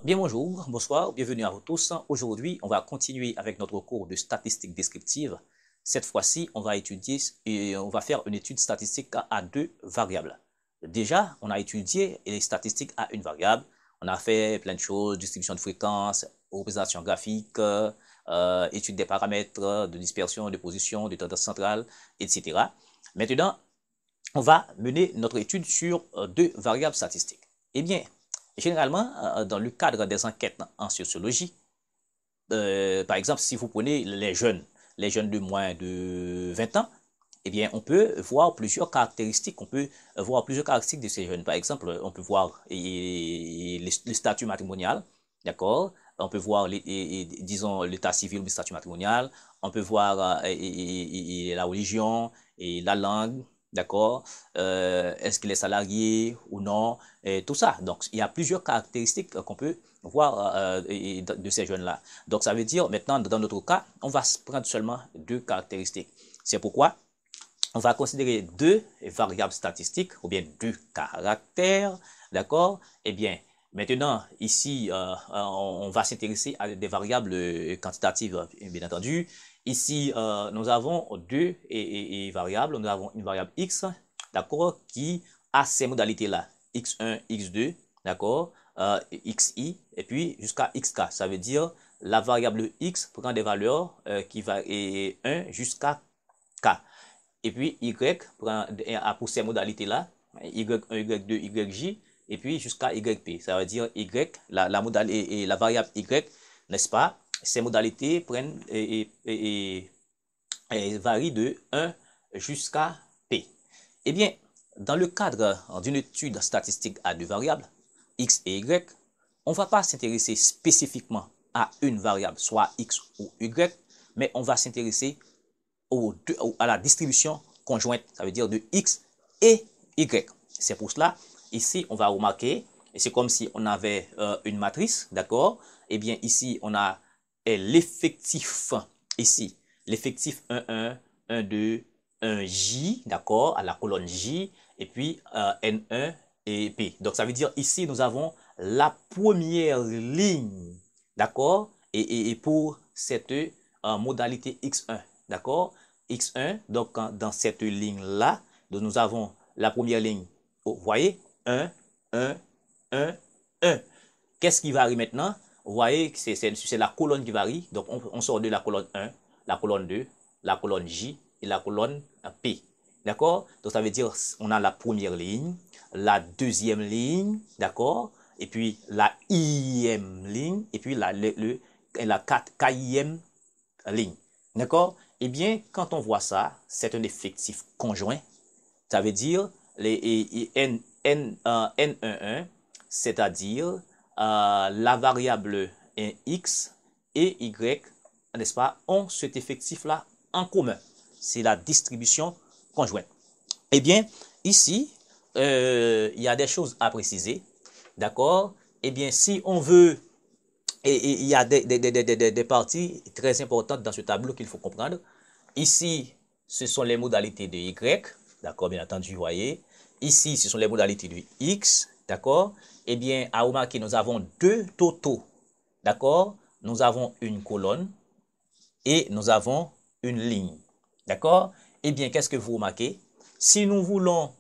Bien bonjour, bonsoir, bienvenue à vous tous. Aujourd'hui, on va continuer avec notre cours de statistique descriptive. Cette fois-ci, on va étudier et on va faire une étude statistique à deux variables. Déjà, on a étudié les statistiques à une variable. On a fait plein de choses, distribution de fréquences, représentation graphique, étude des paramètres de dispersion, de position, de tendance centrale, etc. Maintenant, on va mener notre étude sur deux variables statistiques. Eh bien, généralement, dans le cadre des enquêtes en sociologie, par exemple, si vous prenez les jeunes de moins de 20 ans, eh bien, on peut voir plusieurs caractéristiques. On peut voir plusieurs caractéristiques de ces jeunes. Par exemple, on peut voir le statut matrimonial, d'accord? On peut voir, disons, l'état civil du statut matrimonial. On peut voir la religion et la langue, d'accord? Est-ce qu'il est salarié ou non? Et tout ça. Donc, il y a plusieurs caractéristiques qu'on peut voir de ces jeunes-là. Donc, ça veut dire, maintenant, dans notre cas, on va prendre seulement deux caractéristiques. C'est pourquoi on va considérer deux variables statistiques ou bien deux caractères, d'accord? Eh bien, maintenant, ici, on va s'intéresser à des variables quantitatives, bien entendu. Ici, nous avons deux variables. Nous avons une variable x, d'accord, qui a ces modalités-là, x1, x2, d'accord, xi, et puis jusqu'à xk. Ça veut dire la variable x prend des valeurs qui varient 1 jusqu'à k. Et puis y a pour ces modalités-là, y1, y2, yj, et puis jusqu'à yp. Ça veut dire y, la variable y, n'est-ce pas? Ces modalités prennent et varient de 1 jusqu'à p. Eh bien, dans le cadre d'une étude statistique à deux variables, x et y, on ne va pas s'intéresser spécifiquement à une variable, soit x ou y, mais on va s'intéresser à la distribution conjointe, ça veut dire de x et y. C'est pour cela, ici, on va remarquer, et c'est comme si on avait une matrice, d'accord? Eh bien, ici, on a l'effectif, ici, l'effectif 1, 1, 1, 2, 1, J, d'accord, à la colonne J, et puis N1 et P. Donc, ça veut dire ici, nous avons la première ligne, d'accord, et pour cette modalité x1, d'accord, x1, donc dans cette ligne-là, nous avons la première ligne, vous voyez, 1, 1, 1, 1. Qu'est-ce qui varie maintenant? Vous voyez que c'est la colonne qui varie, donc on sort de la colonne 1, la colonne 2, la colonne J et la colonne P. D'accord? Donc ça veut dire on a la première ligne, la deuxième ligne, d'accord? Et puis la ième ligne, et puis la quatrième ligne. D'accord? Eh bien, quand on voit ça, c'est un effectif conjoint. Ça veut dire les N11, c'est-à-dire la variable x et y, n'est-ce pas, ont cet effectif-là en commun. C'est la distribution conjointe. Eh bien, ici, il y a des choses à préciser. D'accord? Eh bien, si on veut, et il y a des parties très importantes dans ce tableau qu'il faut comprendre. Ici, ce sont les modalités de y, d'accord, bien entendu, vous voyez. Ici, ce sont les modalités de x, d'accord. Eh bien, à remarquer, nous avons deux totaux, d'accord. Nous avons une colonne et nous avons une ligne, d'accord. Eh bien, qu'est-ce que vous remarquez? Si nous voulons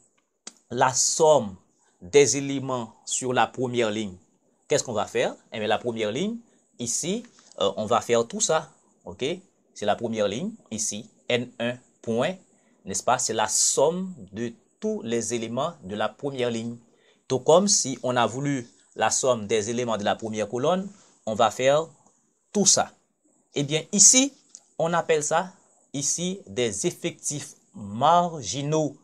la somme des éléments sur la première ligne, qu'est-ce qu'on va faire? Eh bien, la première ligne, ici, on va faire tout ça, ok? C'est la première ligne, ici, N1 point, n'est-ce pas? C'est la somme de tous les éléments de la première ligne. Tout comme si on a voulu la somme des éléments de la première colonne, on va faire tout ça. Eh bien, ici, on appelle ça, ici, des effectifs marginaux.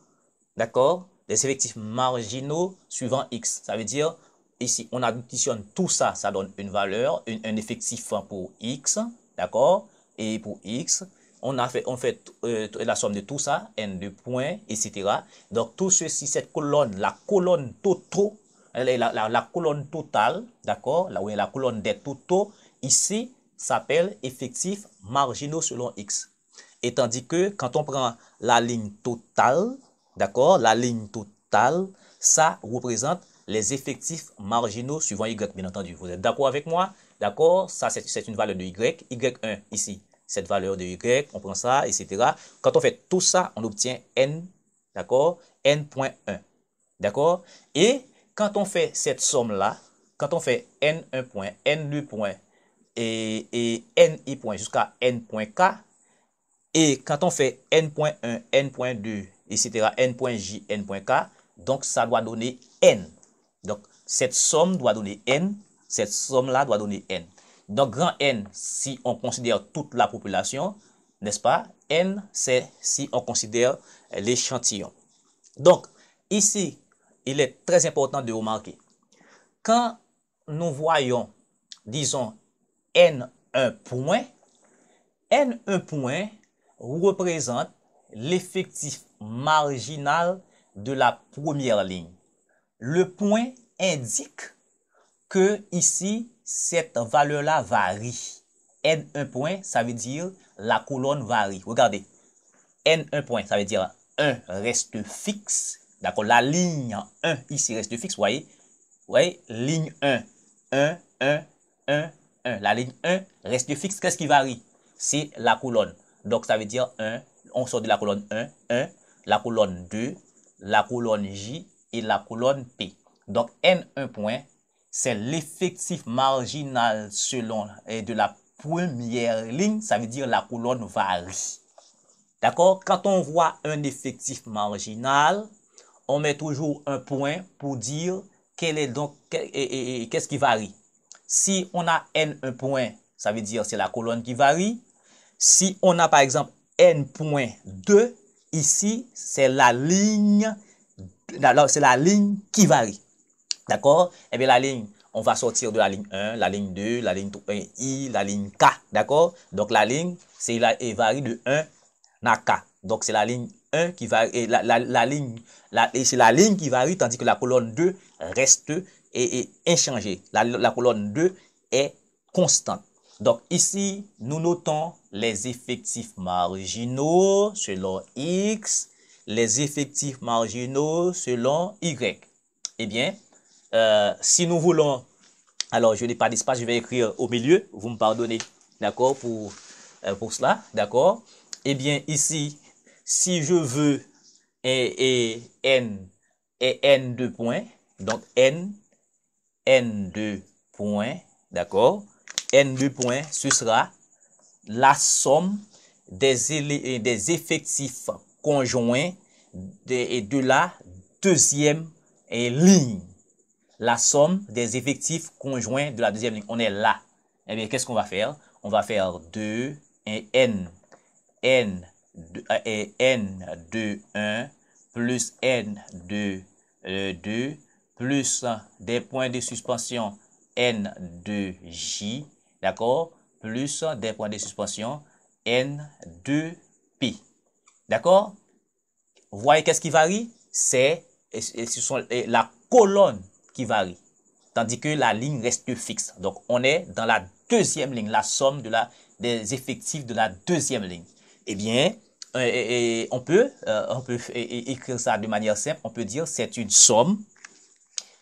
D'accord? Des effectifs marginaux suivant x. Ça veut dire, ici, on additionne tout ça, ça donne une valeur, un effectif pour x. D'accord? Et pour x, on fait la somme de tout ça, n de points, etc. Donc, tout ceci, cette colonne, la colonne totaux, la colonne totale, d'accord? Là où est la colonne des totaux, ici, s'appelle effectifs marginaux selon x. Et tandis que quand on prend la ligne totale, d'accord, la ligne totale, ça représente les effectifs marginaux suivant Y, bien entendu. Vous êtes d'accord avec moi? D'accord? Ça, c'est une valeur de Y. Y1, ici, cette valeur de Y, on prend ça, etc. Quand on fait tout ça, on obtient N, d'accord? N.1, d'accord? Et quand on fait cette somme-là, quand on fait N1 point, N2 point et NI point jusqu'à N.K, et quand on fait N.1, N.2, etc., N.J, N.K, donc ça doit donner N. Donc, cette somme doit donner N. Cette somme-là doit donner N. Donc, grand N, si on considère toute la population, n'est-ce pas? N, c'est si on considère l'échantillon. Donc, ici, il est très important de remarquer. Quand nous voyons, disons, N1 point, N1 point représente l'effectif marginal de la première ligne. Le point indique que ici, cette valeur-là varie. N1 point, ça veut dire la colonne varie. Regardez, N1 point, ça veut dire 1 reste fixe. D'accord, la ligne 1 ici reste fixe, vous voyez. Vous voyez, ligne 1, 1, 1, 1, 1. La ligne 1 reste fixe. Qu'est-ce qui varie? C'est la colonne. Donc, ça veut dire 1, on sort de la colonne 1, 1, la colonne 2, la colonne J et la colonne P. Donc, N1 point, c'est l'effectif marginal selon de la première ligne. Ça veut dire la colonne varie. D'accord? Quand on voit un effectif marginal, on met toujours un point pour dire quel est donc qu'est-ce qui varie. Si on a N1 point, ça veut dire c'est la colonne qui varie. Si on a par exemple N.2, ici, c'est la ligne qui varie. D'accord? Eh bien, la ligne, on va sortir de la ligne 1, la ligne 2, la ligne I, la ligne K. D'accord? Donc, la ligne, elle varie de 1 à K. Donc, c'est la ligne 1 qui varie, et c'est la ligne qui varie, tandis que la colonne 2 reste inchangée. La colonne 2 est constante. Donc, ici, nous notons les effectifs marginaux selon X, les effectifs marginaux selon Y. Eh bien, si nous voulons, alors je n'ai pas d'espace, je vais écrire au milieu, vous me pardonnez, d'accord, pour cela, d'accord. Eh bien, ici, si je veux N2 points, donc N2 points, d'accord, N2 points, ce sera la somme des effectifs conjoints de la deuxième ligne. La somme des effectifs conjoints de la deuxième ligne. On est là. Eh bien, qu'est-ce qu'on va faire? On va faire 2 et N de 1 plus N de 2 plus des points de suspension N de J, d'accord, plus des points de suspension N de P. D'accord? Vous voyez qu'est-ce qui varie? Ce sont la colonne qui varie, tandis que la ligne reste fixe. Donc, on est dans la deuxième ligne, la somme des effectifs de la deuxième ligne. Eh bien, on peut écrire ça de manière simple. On peut dire c'est une somme.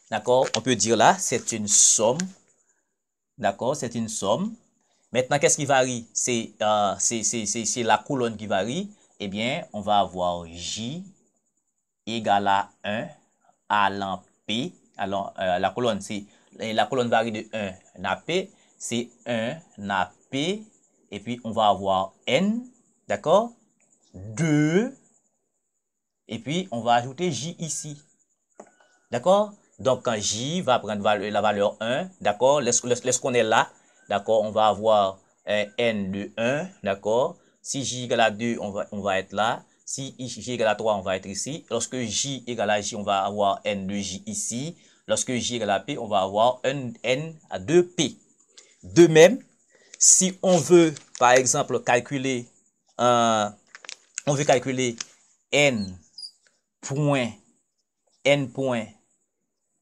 D'accord? On peut dire là, c'est une somme. D'accord? C'est une somme. Maintenant, qu'est-ce qui varie? C'est la colonne qui varie. Eh bien, on va avoir J égale à 1 allant P. Alors, la colonne varie de 1 à P. C'est 1 à P. Et puis, on va avoir N. D'accord? 2. Et puis, on va ajouter J ici. D'accord? Donc, quand J va prendre la valeur 1, d'accord? Laisse qu'on est là. D'accord? On va avoir N de 1. D'accord? Si J égale à 2, on va être là. Si J égale à 3, on va être ici. Lorsque J égale à J, on va avoir N de J ici. Lorsque J égale à P, on va avoir N à 2P. De même, si on veut, par exemple, calculer N point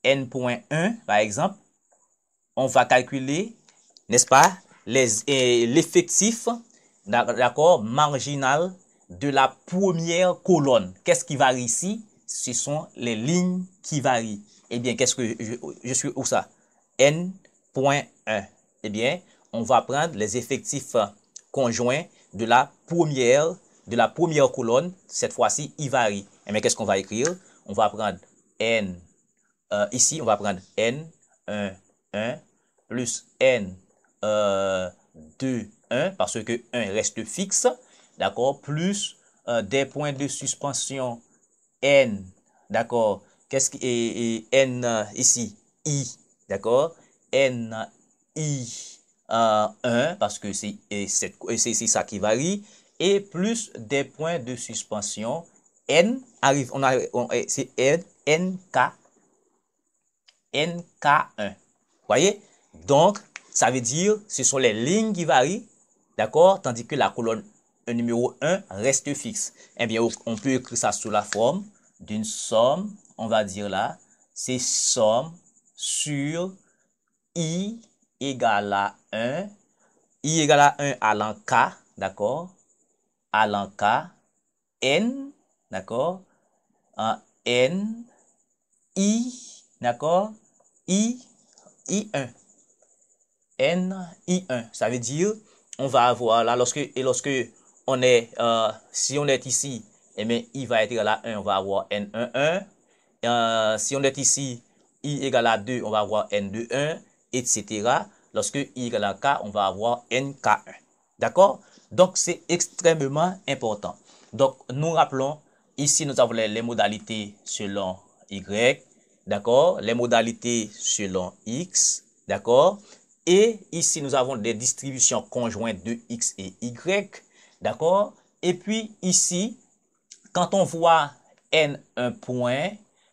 N.1, par exemple, on va calculer, n'est-ce pas, l'effectif, d'accord, marginal de la première colonne. Qu'est-ce qui varie ici? Ce sont les lignes qui varient. eh bien, qu'est-ce que je suis où ça? N.1. Eh bien, on va prendre les effectifs conjoints de la première colonne. Cette fois-ci, il varie. Eh bien, qu'est-ce qu'on va écrire? On va prendre N. Ici, on va prendre N1, 1 plus N2, 1 parce que 1 reste fixe, d'accord, plus des points de suspension N, d'accord, qu'est-ce qui est N ici, I, d'accord, N, I, 1 parce que c'est ça qui varie, et plus des points de suspension N, arrive, c'est NK, NK1. Voyez? Donc, ça veut dire ce sont les lignes qui varient, d'accord? Tandis que la colonne numéro 1 reste fixe. Eh bien, on peut écrire ça sous la forme d'une somme, on va dire là, c'est somme sur I égale à 1, I égale à 1 allant K, d'accord? Allant K, N, d'accord? N, I, d'accord? I1. NI1. Ça veut dire, on va avoir là, lorsque on est, si on est ici, eh bien, I va être égal à 1, on va avoir N11. Si on est ici, I égale à 2, on va avoir N21, etc. Lorsque I égale à K, on va avoir NK1. D'accord? Donc, c'est extrêmement important. Donc, nous rappelons, ici, nous avons les modalités selon Y, d'accord? Les modalités selon X, d'accord? Et ici, nous avons des distributions conjointes de X et Y, d'accord? Et puis ici, quand on voit N1 point,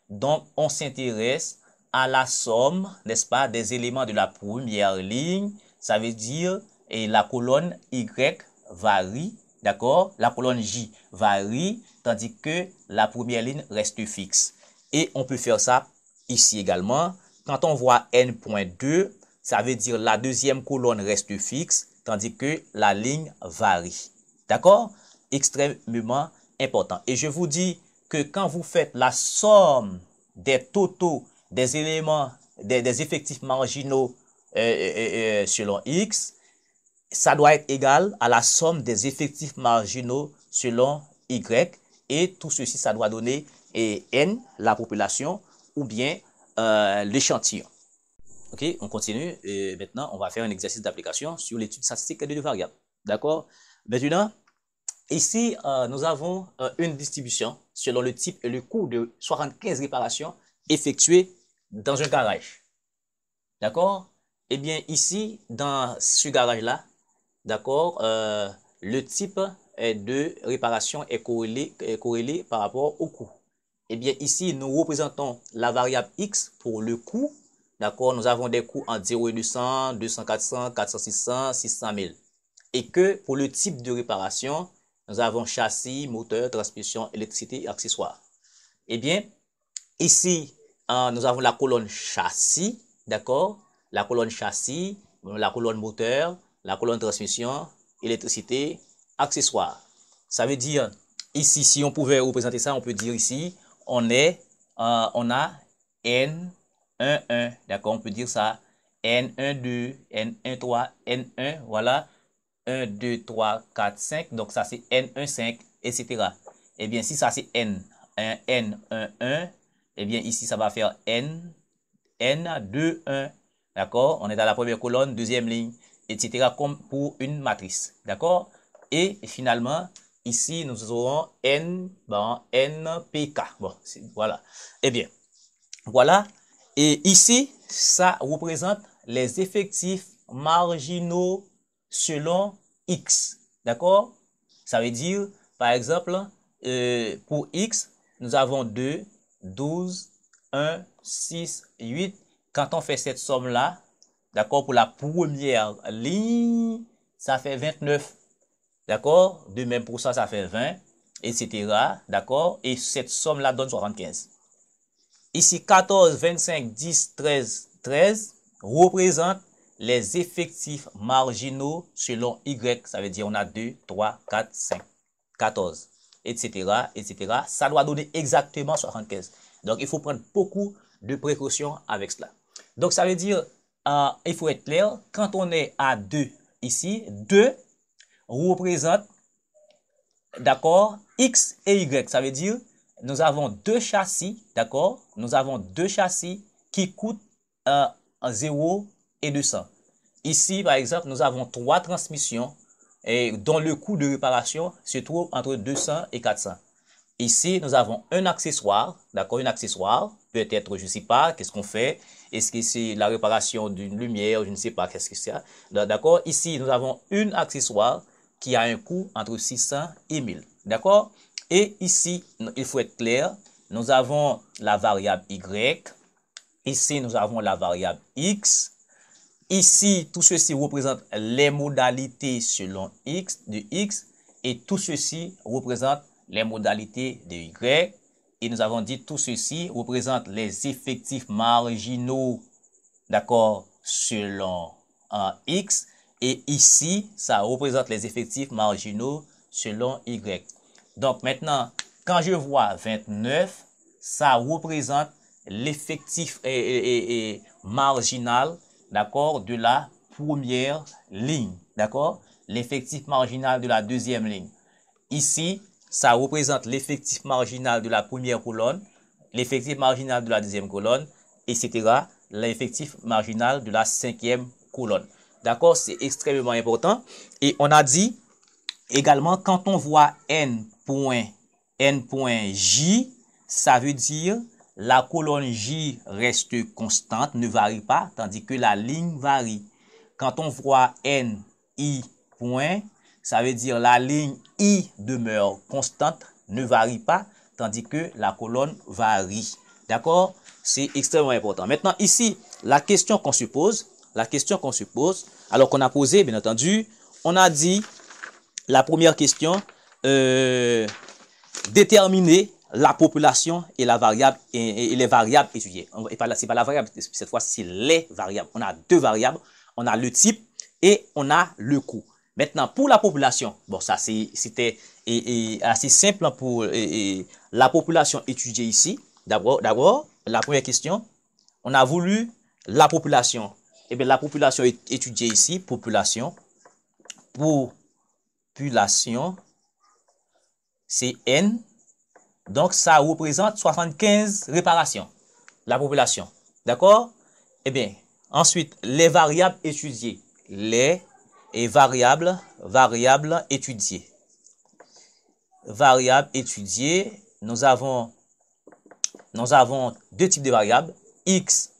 donc on s'intéresse à la somme, n'est-ce pas, des éléments de la première ligne. Ça veut dire, et la colonne Y varie, d'accord? La colonne J varie, tandis que la première ligne reste fixe. Et on peut faire ça ici également. Quand on voit N.2, ça veut dire la deuxième colonne reste fixe, tandis que la ligne varie. D'accord? Extrêmement important. Et je vous dis que quand vous faites la somme des totaux des éléments, des effectifs marginaux selon X, ça doit être égal à la somme des effectifs marginaux selon Y. Et tout ceci, ça doit donner N, la population, ou bien l'échantillon. Ok, on continue. Et maintenant, on va faire un exercice d'application sur l'étude statistique de deux variables. D'accord? Maintenant, ici, nous avons une distribution selon le type et le coût de 75 réparations effectuées dans un garage. D'accord? Eh bien, ici, dans ce garage-là, d'accord, le type de réparation est corrélé par rapport au coût. Eh bien, ici, nous représentons la variable X pour le coût. D'accord, nous avons des coûts entre 0 et 200, 200, 400, 400, 600, 600 000. Et que pour le type de réparation, nous avons châssis, moteur, transmission, électricité et accessoires. Eh bien, ici, nous avons la colonne châssis, d'accord? La colonne châssis, la colonne moteur, la colonne transmission, électricité, accessoires. Ça veut dire, ici, si on pouvait représenter ça, on peut dire ici, on a N11, d'accord? On peut dire ça, N12, N13, N1, voilà, 1, 2, 3, 4, 5. Donc, ça, c'est N15, etc. Eh bien, si ça, c'est N1, N11, eh bien, ici, ça va faire N21. D'accord? On est dans la première colonne, deuxième ligne, etc. comme pour une matrice. D'accord? Et finalement, ici, nous aurons NPK. Bon, voilà. Eh bien, voilà. Et ici, ça représente les effectifs marginaux selon X. D'accord? Ça veut dire, par exemple, pour X, nous avons 2, 12, 1, 6, 8. Quand on fait cette somme-là, d'accord, pour la première ligne, ça fait 29. D'accord? De même pour ça, ça fait 20, etc. D'accord? Et cette somme-là donne 75. Ici, 14, 25, 10, 13, 13 représentent les effectifs marginaux selon Y. Ça veut dire on a 2, 3, 4, 5, 14, etc., etc. Ça doit donner exactement 75. Donc, il faut prendre beaucoup de précaution avec cela. Donc, ça veut dire, il faut être clair, quand on est à 2 ici, 2 représente, d'accord, X et Y. Ça veut dire, nous avons deux châssis, d'accord, nous avons deux châssis qui coûtent 0 et 200. Ici, par exemple, nous avons 3 transmissions et dont le coût de réparation se trouve entre 200 et 400. Ici, nous avons un accessoire, d'accord, un accessoire, peut-être, je ne sais pas, qu'est-ce qu'on fait, est-ce que c'est la réparation d'une lumière, je ne sais pas, qu'est-ce que c'est, d'accord. Ici, nous avons un accessoire qui a un coût entre 600 et 1000, d'accord. Et ici, il faut être clair, nous avons la variable Y, ici, nous avons la variable X, ici, tout ceci représente les modalités selon X, de X, et tout ceci représente les modalités de Y. Et nous avons dit tout ceci représente les effectifs marginaux, d'accord, selon X. Et ici, ça représente les effectifs marginaux selon Y. Donc maintenant, quand je vois 29, ça représente l'effectif marginal, d'accord, de la première ligne, d'accord, l'effectif marginal de la deuxième ligne. Ici, ça représente l'effectif marginal de la première colonne, l'effectif marginal de la deuxième colonne, etc. L'effectif marginal de la cinquième colonne. D'accord? C'est extrêmement important. Et on a dit également, quand on voit n.j, ça veut dire la colonne J reste constante, ne varie pas, tandis que la ligne varie. Quand on voit n.i, ça veut dire la ligne I demeure constante, ne varie pas, tandis que la colonne varie. D'accord? C'est extrêmement important. Maintenant, ici, la question qu'on se pose, alors qu'on a posé, bien entendu, on a dit, la première question, déterminer la population et la variable et les variables étudiées. C'est pas la variable, cette fois, c'est les variables. On a deux variables, on a le type et on a le coût. Maintenant, pour la population, bon, ça c'était assez simple pour la population étudiée ici. D'abord, la première question, on a voulu la population. Eh bien, la population étudiée ici, population, c'est N. Donc, ça représente 75 réparations, la population. D'accord? Eh bien, ensuite, les variables étudiées. Les variables étudiées. Variables étudiées, nous avons deux types de variables. X,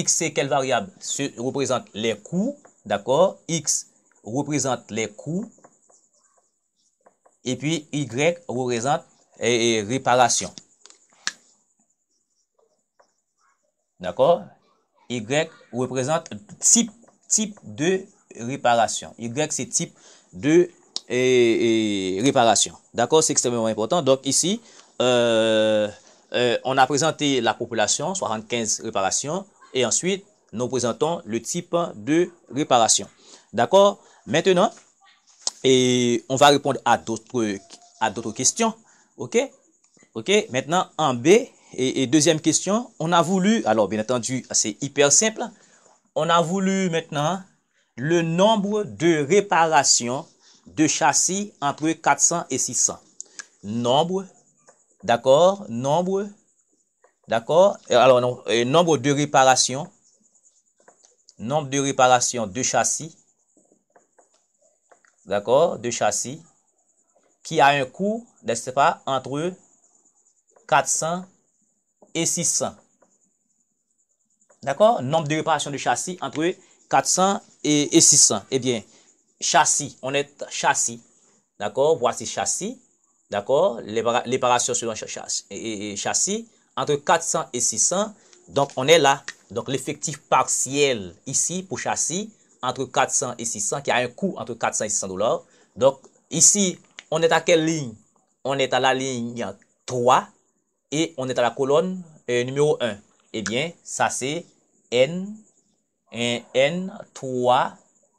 c'est quelle variable? Représente les coûts, d'accord? X représente les coûts. Et puis, Y représente les réparations. D'accord? Y représente type de réparation. Y, c'est type de réparation. D'accord? C'est extrêmement important. Donc, ici, on a présenté la population, 75 réparations, et ensuite, nous présentons le type de réparation. D'accord? Maintenant, on va répondre à d'autres questions. OK? Maintenant, en B, et deuxième question, on a voulu, alors bien entendu, c'est hyper simple, on a voulu maintenant le nombre de réparations de châssis entre 400 et 600. Nombre, d'accord, alors non, nombre de réparations de châssis, d'accord, de châssis, qui a un coût, n'est-ce pas, entre 400 et 600. D'accord? Nombre de réparations de châssis entre 400 et 600. Eh bien, châssis, on est châssis. D'accord? Voici châssis. D'accord? Les réparations selon châssis entre 400 et 600. Donc, on est là. Donc, l'effectif partiel ici pour châssis entre 400 et 600 qui a un coût entre 400 et 600 $. Donc, ici, on est à quelle ligne? On est à la ligne 3 et on est à la colonne numéro 1. Eh bien, ça c'est N3,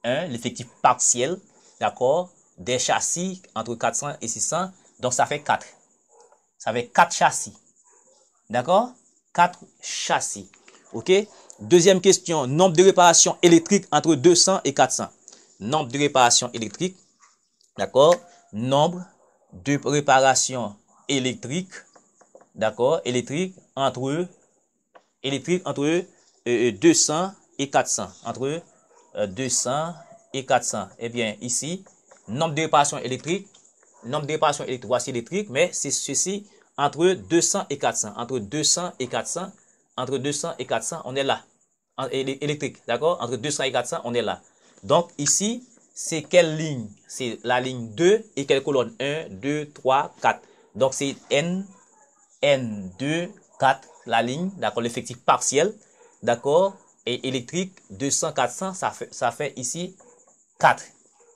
1, l'effectif partiel, d'accord, des châssis entre 400 et 600. Donc, ça fait 4. Ça fait 4 châssis. D'accord? 4 châssis. OK? Deuxième question, nombre de réparations électriques entre 200 et 400. Nombre de réparations électriques, d'accord? Nombre de réparations électriques, d'accord? Électriques entre 200 et 400. Entre 200 et 400. Eh bien, ici, nombre de réparations électriques, voici électrique, mais c'est ceci entre 200 et 400. Entre 200 et 400, entre 200 et 400, on est là. Électrique, d'accord? Entre 200 et 400, on est là. Donc, ici, c'est quelle ligne? C'est la ligne 2 et quelle colonne? 1, 2, 3, 4. Donc, c'est N2, 4, la ligne, d'accord? L'effectif partiel, d'accord? Et électrique, 200, 400, ça fait ici 4.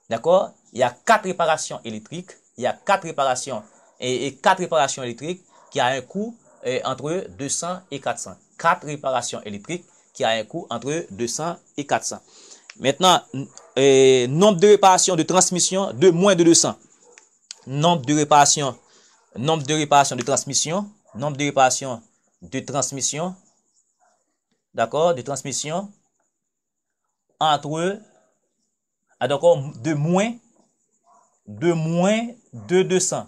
D'accord? Il y a 4 réparations électriques. Il y a 4 réparations et 4 réparations électriques qui a un coût entre 200 et 400. 4 réparations électriques qui a un coût entre 200 et 400. Maintenant, nombre de réparations de transmission de moins de 200. Nombre de réparations de transmission. Nombre de réparations de transmission. D'accord? De transmission entre d'accord, de moins de 200.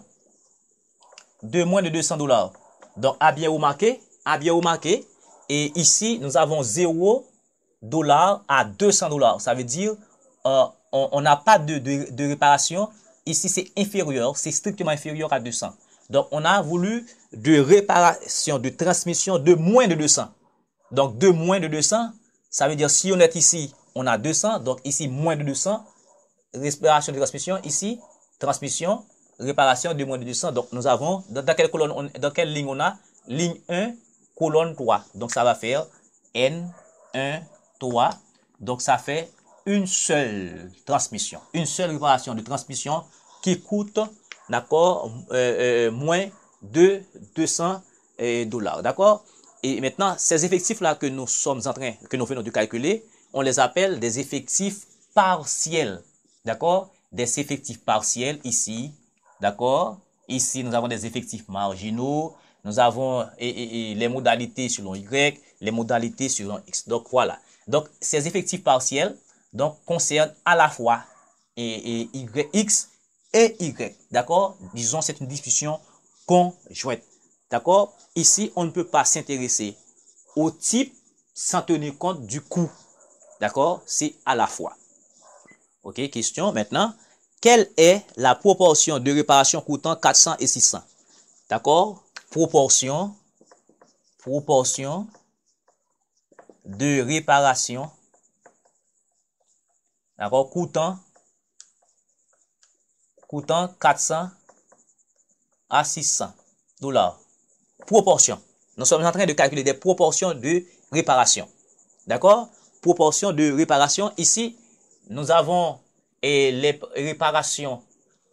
De moins de 200 $. Donc, à bien remarquer. Et ici, nous avons 0 $ à 200 $. Ça veut dire, on n'a pas de réparation. Ici, c'est inférieur. C'est strictement inférieur à 200. Donc, on a voulu de réparation de transmission de moins de 200. Donc, de moins de 200, ça veut dire, si on est ici, on a 200. Donc, ici, moins de 200. Réparation de transmission, ici, transmission, réparation de moins de 200. Donc, nous avons, dans quelle colonne, dans quelle ligne on a? Ligne 1, colonne 3. Donc, ça va faire N1, 3. Donc, ça fait une seule transmission. Une seule réparation de transmission qui coûte, d'accord, moins de 200 $. D'accord? Et maintenant, ces effectifs-là que nous venons de calculer, on les appelle des effectifs partiels. D'accord? Des effectifs partiels ici. D'accord? Ici, nous avons des effectifs marginaux. Nous avons les modalités selon Y, les modalités selon X. Donc, voilà. Donc, ces effectifs partiels donc, concernent à la fois X et Y. D'accord? Disons, c'est une discussion conjointe. D'accord? Ici, on ne peut pas s'intéresser au type sans tenir compte du coût. D'accord? C'est à la fois. OK, question maintenant. Quelle est la proportion de réparation coûtant 400 et 600? D'accord? Proportion de réparation, d'accord, coûtant 400 à 600 $. Proportion. Nous sommes en train de calculer des proportions de réparation. D'accord? Proportion de réparation. Ici, nous avons les réparations,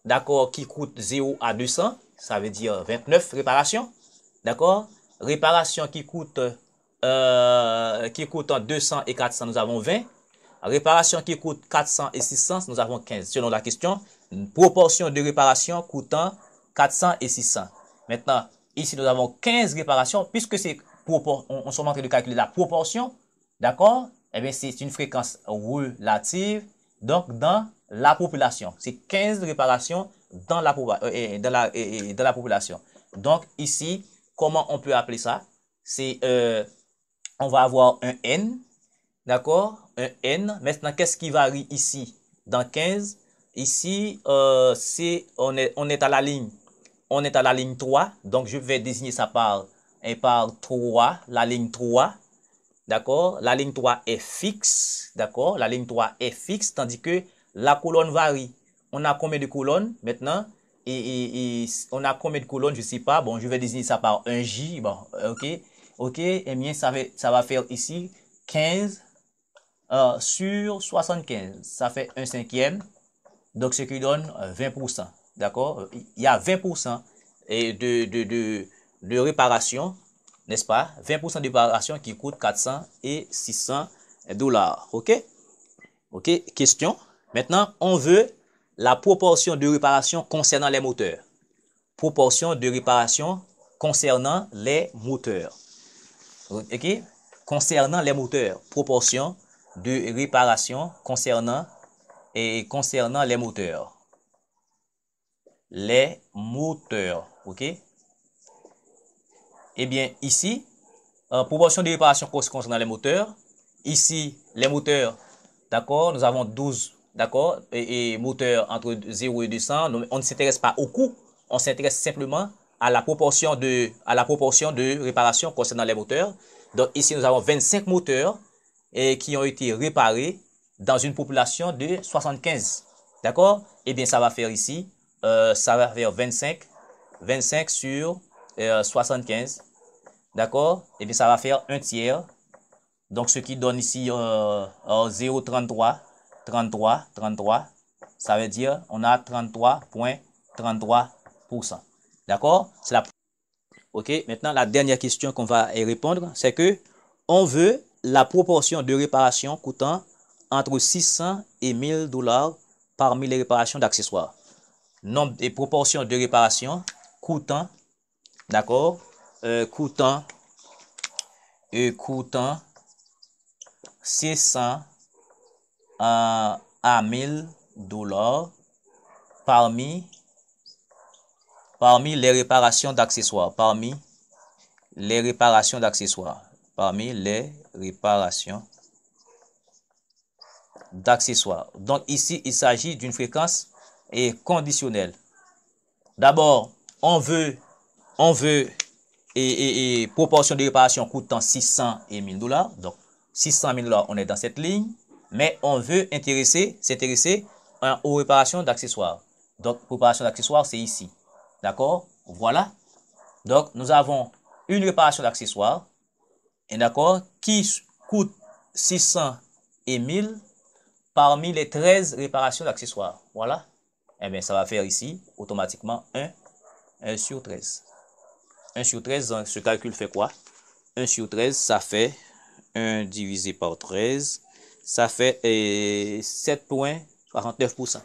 d'accord, qui coûtent 0 à 200. Ça veut dire 29 réparations. D'accord? Réparation qui coûte 200 et 400, nous avons 20. Réparation qui coûte 400 et 600, nous avons 15. Selon la question, une proportion de réparation coûtant 400 et 600. Maintenant, ici, nous avons 15 réparations, puisque c'est on sommes en train de calculer la proportion, d'accord? Eh bien, c'est une fréquence relative, donc dans la population. C'est 15 réparations dans la population. Donc, ici, comment on peut appeler ça? C'est, on va avoir un N, d'accord? Un N. Maintenant, qu'est-ce qui varie ici? Dans 15, ici, on est à la ligne. On est à la ligne 3. Donc, je vais désigner ça par 3, la ligne 3. D'accord? La ligne 3 est fixe. D'accord? La ligne 3 est fixe, tandis que la colonne varie. On a combien de colonnes maintenant? Et on a combien de colonnes? Je ne sais pas. Bon, je vais désigner ça par un J. Bon, OK. OK. Eh bien, ça va faire ici 15 sur 75. Ça fait un cinquième. Donc, ce qui donne 20%. D'accord? Il y a 20% de réparation, n'est-ce pas? 20% de réparation qui coûte 400 et 600 $. OK? OK? Question. Maintenant, on veut la proportion de réparation concernant les moteurs. Proportion de réparation concernant les moteurs. OK? Concernant les moteurs, proportion de réparation concernant les moteurs. Les moteurs, OK? Eh bien, ici, proportion de réparation concernant les moteurs. Ici, les moteurs, d'accord, nous avons 12, d'accord, et moteurs entre 0 et 200. On ne s'intéresse pas au coût, on s'intéresse simplement à la proportion de réparation concernant les moteurs. Donc ici, nous avons 25 moteurs qui ont été réparés dans une population de 75. D'accord? Eh bien, ça va faire ici, ça va faire 25 sur 75. D'accord? Eh bien, ça va faire un tiers. Donc, ce qui donne ici 0,33, 33. Ça veut dire on a 33,33%. D'accord? C'est la... OK? Maintenant, la dernière question qu'on va y répondre, c'est que on veut la proportion de réparation coûtant entre 600 et 1000 dollars parmi les réparations d'accessoires. Nombre et proportion de réparation coûtant, d'accord? Coûtant 600 à 1000 dollars parmi les réparations d'accessoires. Parmi les réparations d'accessoires. Donc ici, il s'agit d'une fréquence conditionnelle. D'abord, on veut et proportion de réparation coûtant 600 et 1000 dollars. Donc 600 000 dollars, on est dans cette ligne, mais on veut s'intéresser aux réparations d'accessoires. Donc réparation d'accessoires, c'est ici. D'accord? Voilà. Donc nous avons une réparation d'accessoires, d'accord, qui coûte 600 et 1000 parmi les 13 réparations d'accessoires. Voilà. Eh bien, ça va faire ici automatiquement 1 sur 13. 1 sur 13, ce calcul fait quoi? 1 sur 13, ça fait 1 divisé par 13, ça fait 7,69%.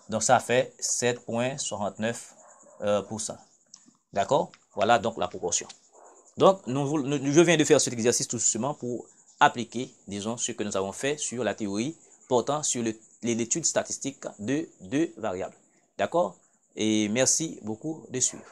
Donc, ça fait 7,69%. D'accord? Voilà donc la proportion. Donc, je viens de faire cet exercice tout simplement pour appliquer, disons, ce que nous avons fait sur la théorie portant sur l'étude statistique de deux variables. D'accord? Et merci beaucoup de suivre.